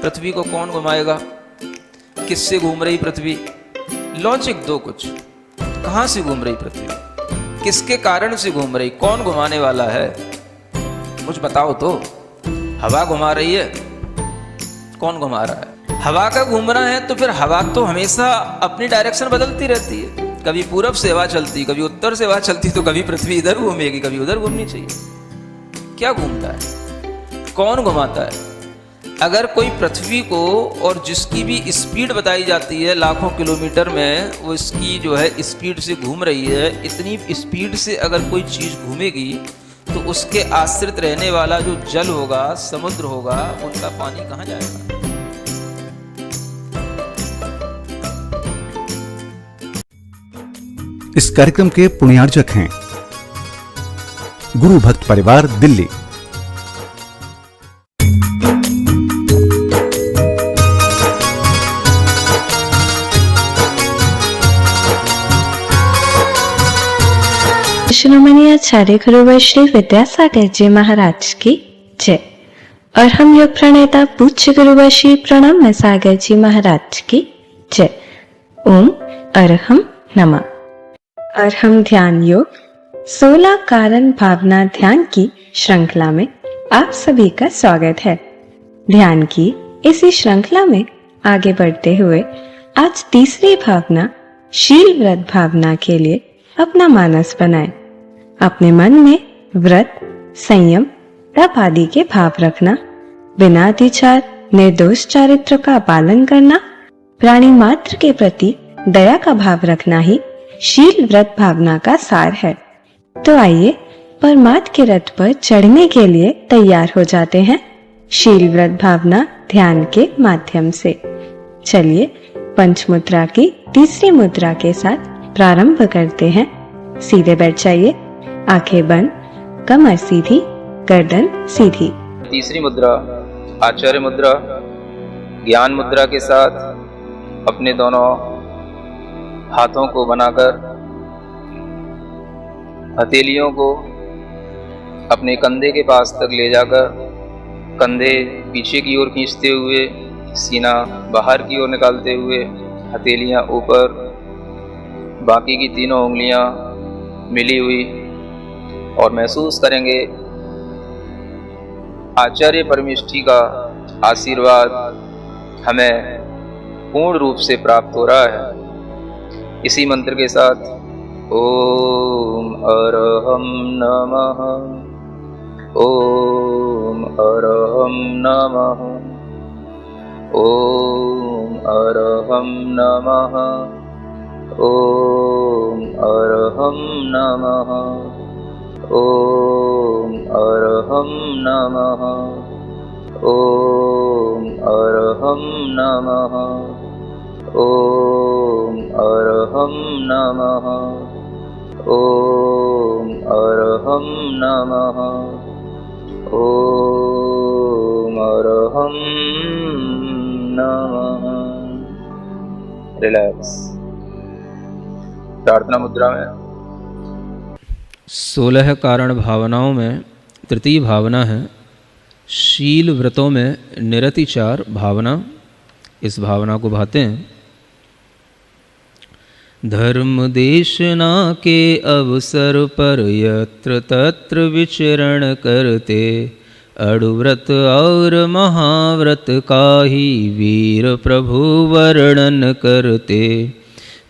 पृथ्वी को कौन घुमाएगा, किससे घूम रही पृथ्वी, लॉजिक दो कुछ। कहां से घूम रही पृथ्वी, किसके कारण से घूम रही, कौन घुमाने वाला है, कुछ बताओ तो। हवा घुमा रही है, कौन घुमा रहा है, हवा का घूमना है तो फिर हवा तो हमेशा अपनी डायरेक्शन बदलती रहती है, कभी पूरब से हवा चलती, कभी उत्तर से हवा चलती, तो कभी पृथ्वी इधर घूमेगी, कभी उधर घूमनी चाहिए। क्या घूमता है, कौन घुमाता है। अगर कोई पृथ्वी को, और जिसकी भी स्पीड बताई जाती है लाखों किलोमीटर में, वो इसकी जो है स्पीड से घूम रही है, इतनी स्पीड से अगर कोई चीज़ घूमेगी तो उसके आश्रित रहने वाला जो जल होगा, समुद्र होगा, उनका पानी कहाँ जाएगा। इस कार्यक्रम के पुण्यार्जक हैं गुरु भक्त परिवार, दिल्ली। शिरोमणि आचार्य गुरुवर श्री विद्यासागर जी महाराज की जय। और हम योग प्रणेता पूज्य गुरुवर श्री प्रणव सागर जी महाराज की जय। ओम अरहम नमः। अरहम ध्यान योग 16 कारण भावना ध्यान की श्रृंखला में आप सभी का स्वागत है। ध्यान की इसी श्रृंखला में आगे बढ़ते हुए आज तीसरी भावना शील व्रत भावना के लिए अपना मानस बनाएं। अपने मन में व्रत, संयम, तप आदि के भाव रखना, बिना अतिचार, निर्दोष चारित्र का पालन करना, प्राणी मात्र के प्रति दया का भाव रखना ही शील व्रत भावना का सार है। तो आइए परमात्मा के रथ पर चढ़ने के लिए तैयार हो जाते हैं शील व्रत भावना ध्यान के माध्यम से। चलिए पंच मुद्रा की तीसरी मुद्रा के साथ प्रारंभ करते हैं। सीधे बैठ जाइए, आंखें बंद, कमर सीधी, गर्दन सीधी। तीसरी मुद्रा आचार्य मुद्रा, ज्ञान मुद्रा के साथ अपने दोनों हाथों को बनाकर हथेलियों को अपने कंधे के पास तक ले जाकर कंधे पीछे की ओर खींचते हुए, सीना बाहर की ओर निकालते हुए, हथेलियां ऊपर, बाकी की तीनों उंगलियां मिली हुई, और महसूस करेंगे आचार्य परमेष्ठी का आशीर्वाद हमें पूर्ण रूप से प्राप्त हो रहा है। इसी मंत्र के साथ ओम अरहम नमः, ओम अरहम नमः, ओम अरहम नमः, ओम अरहम नमः, ओम अरहम नमः, ओम अरहम नमः, ओम अरहम नमः, ओम अरहम नमः, ओम अरहम नमः। रिलैक्स। प्रार्थना मुद्रा में 16 कारण भावनाओं में तृतीय भावना है शील व्रतों में निरतिचार भावना। इस भावना को भाते हैं। धर्म देशना के अवसर पर यत्र तत्र विचरण करते, अड़ुव्रत और महाव्रत का ही वीर प्रभु वर्णन करते।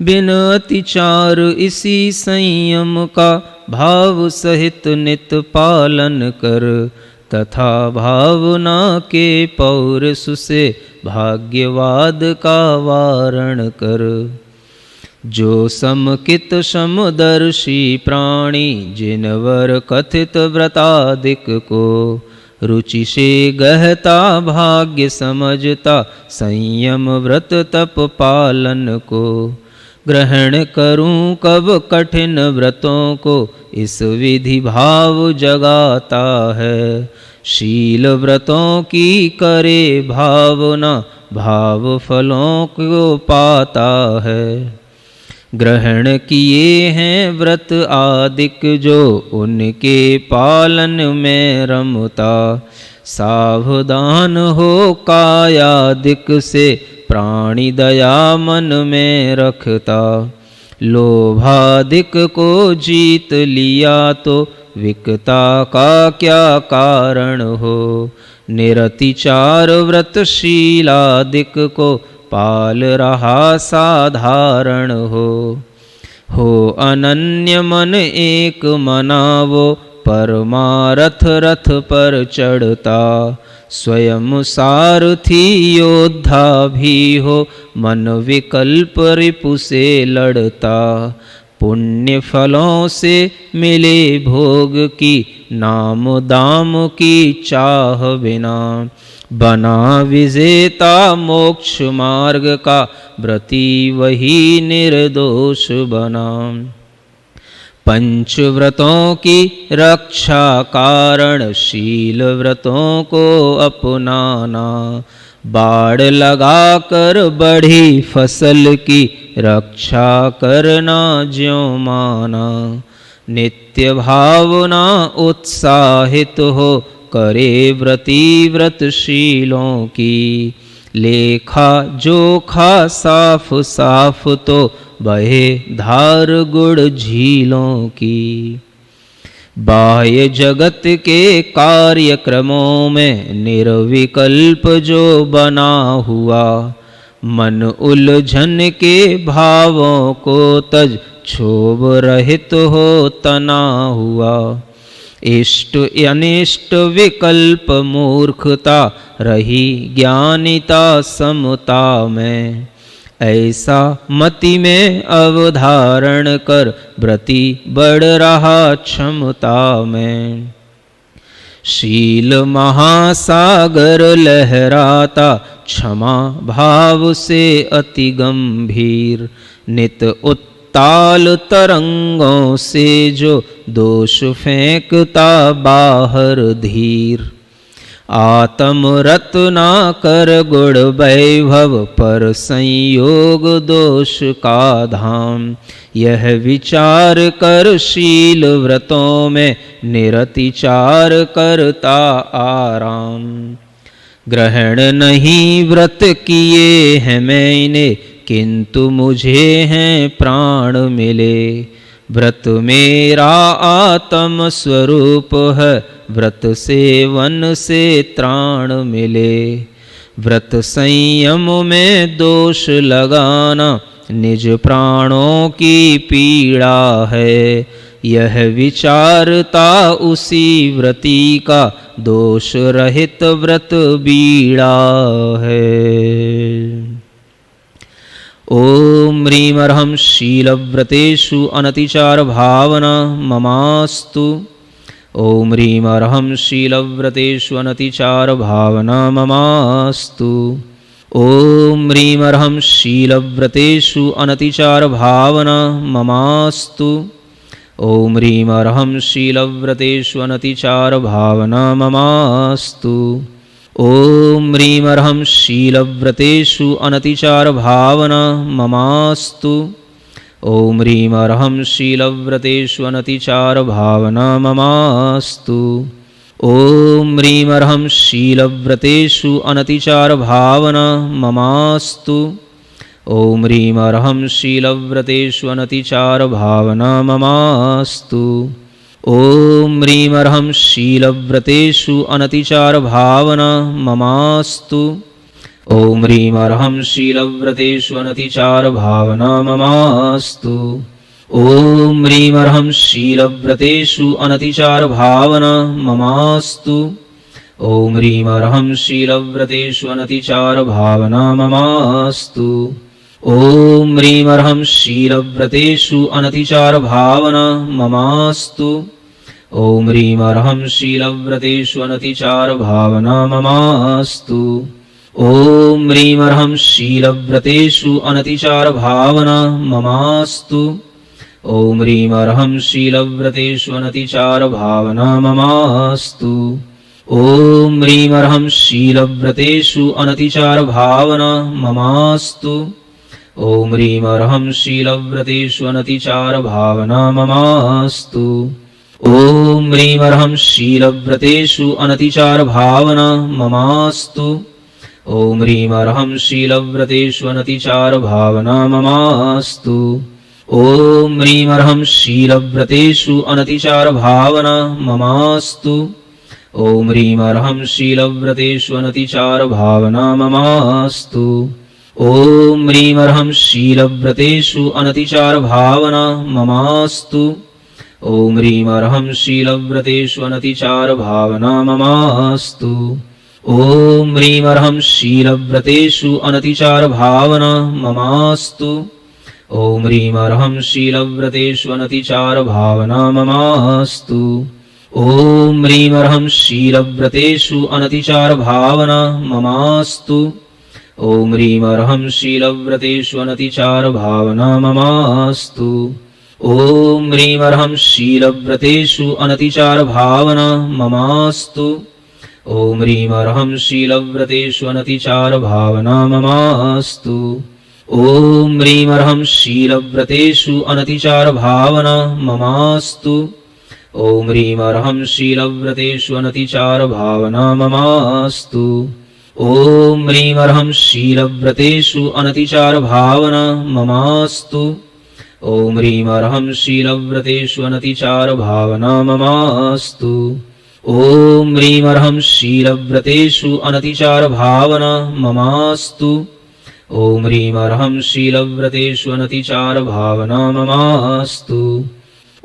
बिन अतिचार इसी संयम का भाव सहित नित पालन कर, तथा भावना के पौरुष से भाग्यवाद का वारण कर। जो समकित समदर्शी प्राणी जिनवर कथित व्रतादिक को, रुचि से गहता भाग्य समझता संयम व्रत तप पालन को। ग्रहण करूं कब कठिन व्रतों को, इस विधि भाव जगाता है। शील व्रतों की करे भावना, भाव फलों को पाता है। ग्रहण किए हैं व्रत आदिक जो, उनके पालन में रमता। सावधान हो कायादिक से प्राणी दया मन में रखता। लोभादिक को जीत लिया तो विकता का क्या कारण हो। निरतिचार व्रतशीलादिक को पाल रहा साधारण हो अनन्य मन एक मनावो परमारथ रथ पर चढ़ता। स्वयं सारथी योद्धा भी हो मन विकल्प रिपु से लड़ता। पुण्य फलों से मिले भोग की नाम दाम की चाह बिना। बना विजेता मोक्ष मार्ग का व्रती वही निर्दोष बना। पंचव्रतों की रक्षा कारण शील व्रतों को अपनाना। बाड़ लगा कर बढ़ी फसल की रक्षा करना ज्यों माना। नित्य भावना उत्साहित हो करे व्रती व्रतशीलों की। लेखा जोखा साफ साफ तो बहे धार गुड़ झीलों की। बाह्य जगत के कार्यक्रमों में निर्विकल्प जो बना हुआ। मन उलझन के भावों को तज क्षोभ रहित हो तना हुआ। इष्ट अनिष्ट विकल्प मूर्खता रही ज्ञानिता समता में। ऐसा मति में अवधारण कर व्रती बढ़ रहा क्षमता में। शील महासागर लहराता क्षमा भाव से अति गंभीर। नित उत्ताल तरंगों से जो दोष फेंकता बाहर धीर। आत्मरत ना कर गुण वैभव पर संयोग दोष का धाम। यह विचार कर शील व्रतों में निरतिचार करता आराम। ग्रहण नहीं व्रत किए हैं मैंने किंतु मुझे हैं प्राण मिले। व्रत मेरा आत्म स्वरूप है व्रत सेवन से त्राण मिले। व्रत संयम में दोष लगाना निज प्राणों की पीड़ा है। यह विचारता उसी व्रती का दोष रहित व्रत बीड़ा है। ओम ह्रीं अर्हं शीलव्रतेषु अनतिचार भावना ममास्तु। ओम ह्रीं अर्हं शीलव्रतेषु अनतिचार भावना ममास्तु। ओम ह्रीं अर्हं शीलव्रतेषु अनतिचार भावना ममास्तु। ओम ह्रीं अर्हं शीलव्रतेषु अनतिचार भावना ममास्तु। ओम ह्रीं अर्हं शीलव्रतेषु अनतिचार भावना ममास्तु। ओम ह्रीं अर्हं शीलव्रतेषु अनतिचार भावना ममास्तु। ओम ह्रीं अर्हं शीलव्रतेषु अनतिचार भावना ममास्तु। ओम ह्रीं अर्हं शीलव्रतेषु अनतिचार भावना ममास्तु। ओम ह्रीं अर्हं शीलव्रतेषु अनतिचार भावना ममास्तु। ओम ह्रीं अर्हं शीलव्रतेषु अनतिचार भावना ममास्तु। ओम ह्रीं अर्हं शीलव्रतेषु अनतिचार भावना ममास्तु। ओम ह्रीं अर्हं शीलव्रतेषु अनतिचार भावना ममास्तु। ओम ह्रीं अर्हं शीलव्रतेषु अनतिचार भावना ममास्तु। ओम ह्रीं अर्हं शीलव्रतेषु अनतिचार भावना ममास्तु। ओम ह्रीं अर्हं शीलव्रतेषु अनतिचार भावना ममास्तु। ओम ह्रीं अर्हं शीलव्रतेषु अनतिचार भावना ममास्तु। ओम ह्रीं अर्हं शीलव्रतेषु अनतिचार भावना ममास्तु। ओम ह्रीं अर्हं शीलव्रतेषु अनतिचार भावना ममास्तु। ॐ ह्रीमर्हं शीलव्रतेषु अनतिचारभावना ममास्तु। ॐ ह्रीमर्हं शीलव्रतेषु अनतिचारभावना ममास्तु। ॐ ह्रीमर्हं शीलव्रतेषु अनतिचारभावना ममास्तु। ॐ ह्रीमर्हं शीलव्रतेषु अनतिचारभावना ममास्तु। ॐ ह्रीमर्हं शीलव्रतेषु अनतिचारभावना ममास्तु। ॐ ह्रीमर्हं शीलव्रतेषु अनतिचारभावना ममास्तु। ॐ ह्रीमर्हं शीलव्रतेषु अनतिचारभावना ममास्तु। ॐ ह्रीमर्हं शीलव्रतेषु अनतिचारभावना ममास्तु। ॐ ह्रीमर्हं शीलव्रतेषु अनतिचारभावना ममास्तु। ॐ ह्रीमर्हं शीलव्रतेषु अनतिचारभावना ममास्तु। ॐ ह्रीमर्हं शीलव्रतेषु अनतिचारभावना ममास्तु। ॐ ह्रीमर्हं शीलव्रतेषु अनतिचारभावना ममास्तु। ॐ ह्रीमर्हं शीलव्रतेषु अनतिचारभावना ममास्तु। ॐ ह्रीमर्हं शीलव्रतेषु अनतिचारभावना ममास्तु। ॐ ह्रीमर्हं शीलव्रतेषु अनतिचारभावना ममास्तु। ॐ ह्रीमर्हं शीलव्रतेषु अनतिचारभावना ममास्तु। ॐ ह्रीमर्हं शीलव्रतेषु अनतिचारभावना ममास्तु। ॐ ह्रीमर्हं शीलव्रतेषु अनतिचारभावना ममास्तु।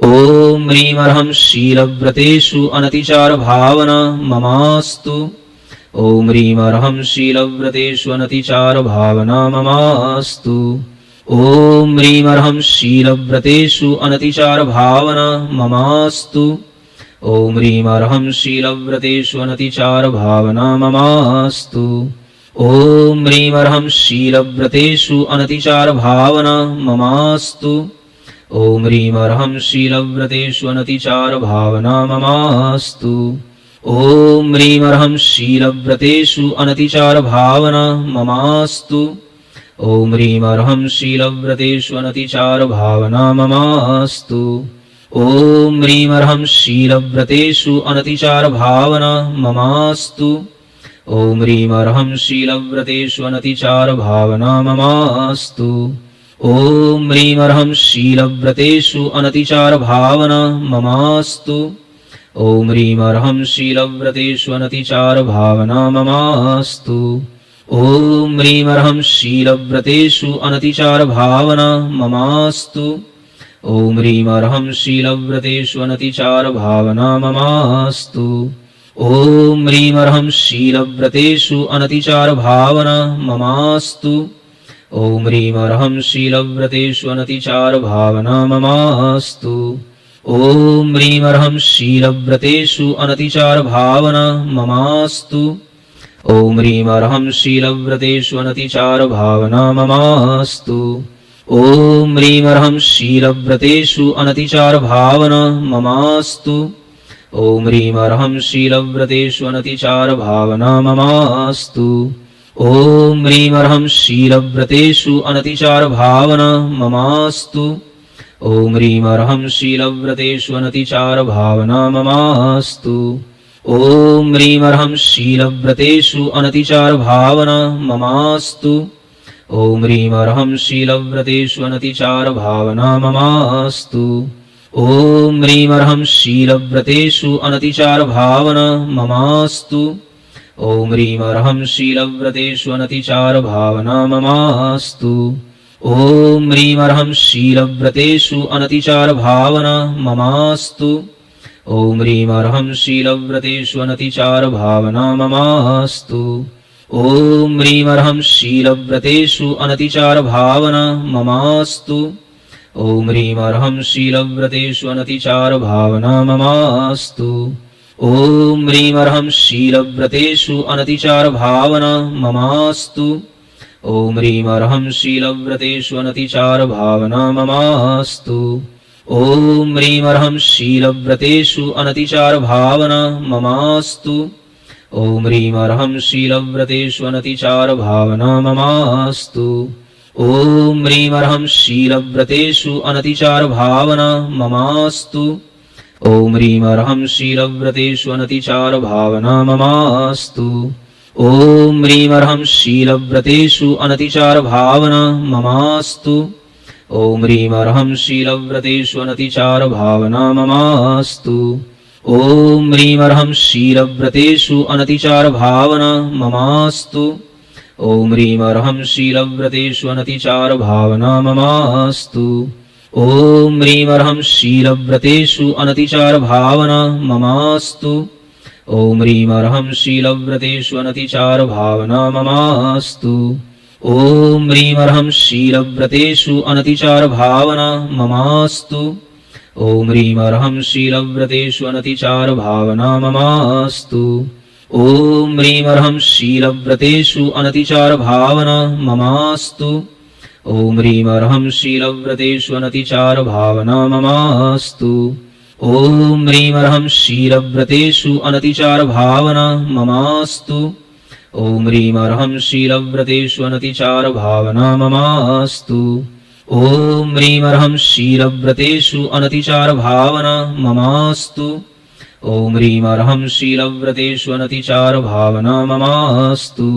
ॐ ह्रीमर्हं शीलव्रतेषु अनतिचारभावना ममास्तु। ॐ ह्रीमर्हं शीलव्रतेषु अनतिचारभावना ममास्तु। ॐ ह्रीमर्हं शीलव्रतेषु अनतिचारभावना ममास्तु। ॐ ह्रीमर्हं शीलव्रतेषु अनतिचारभावना ममास्तु। ॐ ह्रीमर्हं शीलव्रतेषु अनतिचारभावना ममास्तु। ॐ ह्रीमर्हं शीलव्रतेषु अनतिचारभावना ममास्तु। ॐ ह्रीमर्हं शीलव्रतेषु अनतिचारभावना ममास्तु। ॐ ह्रीमर्हं शीलव्रतेषु अनतिचारभावना ममास्तु। ॐ ह्रीमर्हं शीलव्रतेषु अनतिचारभावना ममास्तु। ॐ ह्रीमर्हं शीलव्रतेषु अनतिचारभावना ममास्तु। ॐ ह्रीमर्हं शीलव्रतेषु अनतिचारभावना ममास्तु। ॐ ह्रीमर्हं शीलव्रतेषु अनतिचारभावना ममास्तु। ॐ ह्रीमर्हं शीलव्रतेषु अनतिचारभावना ममास्तु। ॐ ह्रीमर्हं शीलव्रतेषु अनतिचारभावना ममास्तु। ॐ ह्रीमर्हं शीलव्रतेषु अनतिचारभावना ममास्तु। ॐ ह्रीमर्हं शीलव्रतेषु अनतिचारभावना ममास्तु। ॐ ह्रीमर्हं शीलव्रतेषु अनतिचारभावना ममास्तु। ॐ ह्रीमर्हं शीलव्रतेषु अनतिचारभावना ममास्तु। ॐ ह्रीमर्हं शीलव्रतेषु अनतिचारभावना ममास्तु। ॐ ह्रीमर्हं शीलव्रतेषु अनतिचारभावना ममास्तु। ॐ ह्रीमर्हं शीलव्रतेषु अनतिचारभावना ममास्तु। ॐ ह्रीमर्हं शीलव्रतेषु अनतिचारभावना ममास्तु। ॐ ह्रीमर्हं शीलव्रतेषु अनतिचारभावना ममास्तु। ॐ ह्रीमर्हं शीलव्रतेषु अनतिचारभावना ममास्तु। ॐ ह्रीमर्हं शीलव्रतेषु अनतिचारभावना ममास्तु। ॐ ह्रीमर्हं शीलव्रतेषु अनतिचारभावना ममास्तु। ॐ ह्रीमर्हं शीलव्रतेषु अनतिचारभावना ममास्तु। ॐ ह्रीमर्हं शीलव्रतेषु अनतिचारभावना ममास्तु। ॐ ह्रीमर्हं शीलव्रतेषु अनतिचारभावना ममास्तु। ॐ ह्रीमर्हं शीलव्रतेषु अनतिचारभावना ममास्तु। ॐ ह्रीमर्हं शीलव्रतेषु अनतिचारभावना ममास्तु। ॐ ह्रीमर्हं शीलव्रतेषु अनतिचारभावना ममास्तु। ॐ ह्रीमर्हं शीलव्रतेषु अनतिचारभावना ममास्तु। ॐ ह्रीमर्हं शीलव्रतेषु अनतिचारभावना ममास्तु। ॐ ह्रीमर्हं शीलव्रतेषु अनतिचारभावना ममास्तु। ॐ ह्रीं अर्हं शीलव्रतेषु अनतिचार भावना ममास्तु। ॐ ह्रीं अर्हं शीलव्रतेषु अनतिचार भावना ममास्तु। ॐ ह्रीं अर्हं शीलव्रतेषु अनतिचार भावना ममास्तु। ॐ ह्रीं अर्हं शीलव्रतेषु अनतिचार भावना ममास्तु। ॐ ह्रीं अर्हं शीलव्रतेषु अनतिचार भावना ममास्तु। ॐ ह्रीं अर्हं शीलव्रतेषु अनतिचार भावना ममास्तु। ॐ ह्रीं अर्हं शीलव्रतेषु अनतिचार भावना ममास्तु। ॐ ह्रीं अर्हं शीलव्रतेषु अनतिचार भावना ममास्तु। ॐ ह्रीं अर्हं शीलव्रतेषु अनतिचार भावना ममास्तु। ॐ ह्रीं अर्हं शीलव्रतेषु अनतिचार भावना ममास्तु। ॐ ह्रीं अर्हं शीलव्रतेषु अनतिचार भावना ममास्तु। ॐ ह्रीं अर्हं शीलव्रतेषु अनतिचार भावना ममास्तु। ॐ ह्रीं अर्हं शीलव्रतेषु अनतिचार भावना ममास्तु। ॐ ह्रीं अर्हं शीलव्रतेषु अनतिचार भावना ममास्तु। ॐ ह्रीं अर्हं शीलव्रतेषु अनतिचार भावना ममास्तु।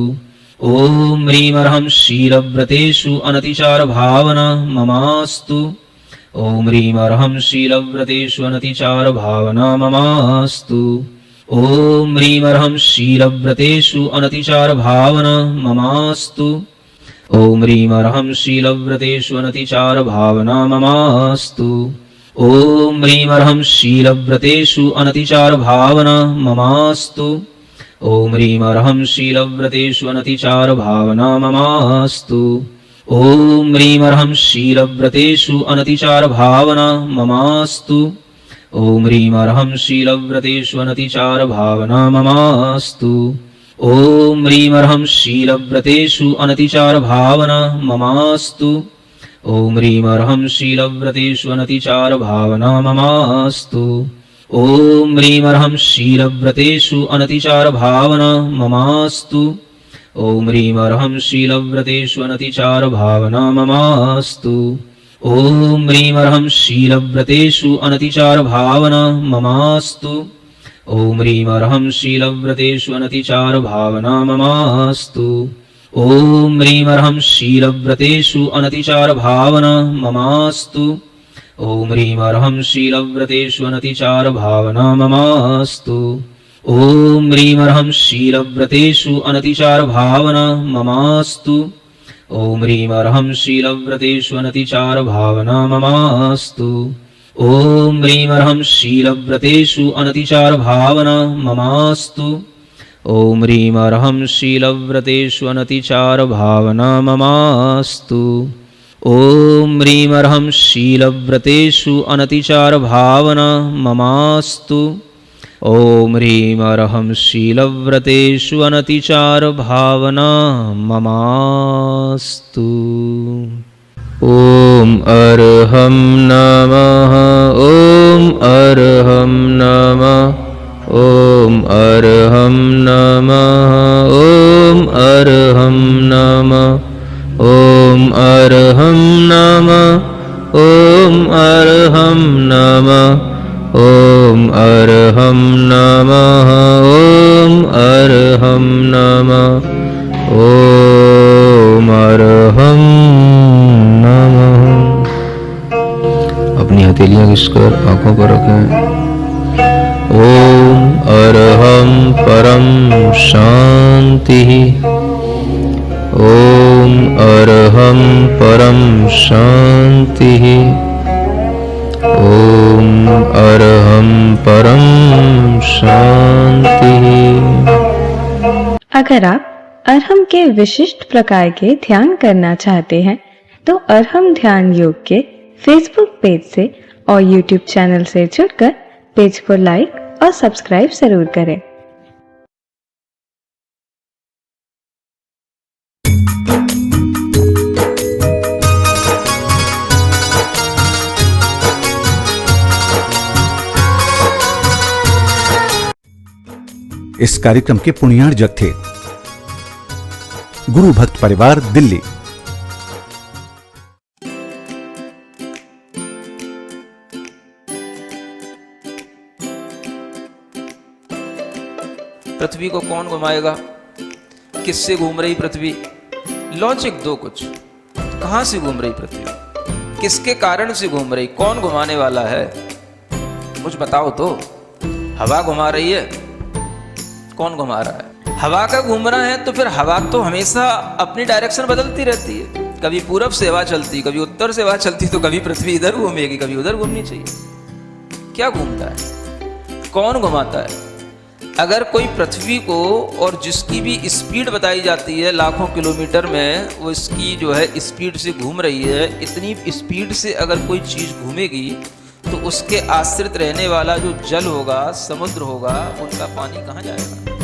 ॐ ह्रीं अर्हं शीलव्रतेषु अनतिचार भावना ममास्तु। ॐ ह्रीं अर्हं शीलव्रतेषु अनतिचार भावना ममास्तु। ॐ ह्रीं अर्हं शीलव्रतेषु अनतिचार भावना ममास्तु। ॐ ह्रीं अर्हं शीलव्रतेषु अनतिचार भावना ममास्तु। ॐ ह्रीं अर्हं शीलव्रतेषु अनतिचार भावना ममास्तु। ॐ ह्रीं अर्हं शीलव्रतेषु अनतिचार भावना ममास्तु। ॐ ह्रीं अर्हं शीलव्रतेषु अनतिचार भावना ममास्तु। ॐ ह्रीं अर्हं शीलव्रतेषु अनतिचार भावना ममास्तु। ॐ ह्रीं अर्हं शीलव्रतेषु अनतिचार भावना ममास्तु। ॐ ह्रीं अर्हं शीलव्रतेषु अनतिचार भावना ममास्तु। ॐ ह्रीं अर्हं शीलव्रतेषु अनतिचार भावना ममास्तु। ॐ ह्रीं अर्हं शीलव्रतेषु अनतिचार भावना ममास्तु। ॐ ह्रीं अर्हं शीलव्रतेषु अनतिचार भावना ममास्तु। ॐ ह्रीं अर्हं शीलव्रतेषु अनतिचार भावना ममास्तु। ॐ ह्रीं अर्हं शीलव्रतेषु अनतिचार भावना ममास्तु। ॐ ह्रीं अर्हं शीलव्रतेषु अनतिचार भावना ममास्तु। ॐ ह्रीं अर्हं शीलव्रतेषु अनतिचार भावना ममास्तु। ॐ ह्रीं अर्हं शीलव्रतेषु अनतिचार भावना ममास्तु। ॐ ह्रीं अर्हं शीलव्रतेषु अनतिचार भावना ममास्तु। ॐ ह्रीं अर्हं शीलव्रतेषु अनतिचार भावना ममास्तु। ॐ ह्रीं अर्हं शीलव्रतेषु अनतिचार भावना ममास्तु। ॐ ह्रीं अर्हं शीलव्रतेषु अनतिचार भावना ममास्तु। ॐ अर्हं नमः। ॐ अर्हं नमः। ॐ अर्हं नमः। ॐ अर्हं नमः। ॐ अर्हं नमः। ॐ अर्हं नमः। ॐ अर्हं नमः। ॐ अर्हं नमः। ॐ अर्हं नमः। अपनी हथेलियां घिसकर आंखों पर रखें। ॐ अर्हं परं शान्तिः। ॐ अर्हं परं शान्तिः। ॐ अर्हं परं शान्तिः। अगर आप अर्हम के विशिष्ट प्रकार के ध्यान करना चाहते हैं तो अर्हम ध्यान योग के फेसबुक पेज से और यूट्यूब चैनल से जुड़कर पेज को लाइक और सब्सक्राइब जरूर करें। इस कार्यक्रम के पुण्यार्जक थे गुरु भक्त परिवार, दिल्ली। पृथ्वी को कौन घुमाएगा? किससे घूम रही पृथ्वी? लॉजिक दो कुछ। कहां से घूम रही पृथ्वी? किसके कारण से घूम रही? कौन घुमाने वाला है? कुछ बताओ तो। हवा घुमा रही है? कौन घुमा रहा है? हवा का घूमना है तो फिर हवा तो हमेशा अपनी डायरेक्शन बदलती रहती है। कभी पूरब से हवा चलती, कभी उत्तर से हवा चलती, तो कभी पृथ्वी इधर घूमेगी, कभी उधर घूमनी चाहिए। क्या घूमता है? कौन घुमाता है? अगर कोई पृथ्वी को, और जिसकी भी स्पीड बताई जाती है लाखों किलोमीटर में, वो इसकी जो है स्पीड से घूम रही है, इतनी स्पीड से अगर कोई चीज़ घूमेगी तो उसके आश्रित रहने वाला जो जल होगा, समुद्र होगा, उनका पानी कहाँ जाएगा?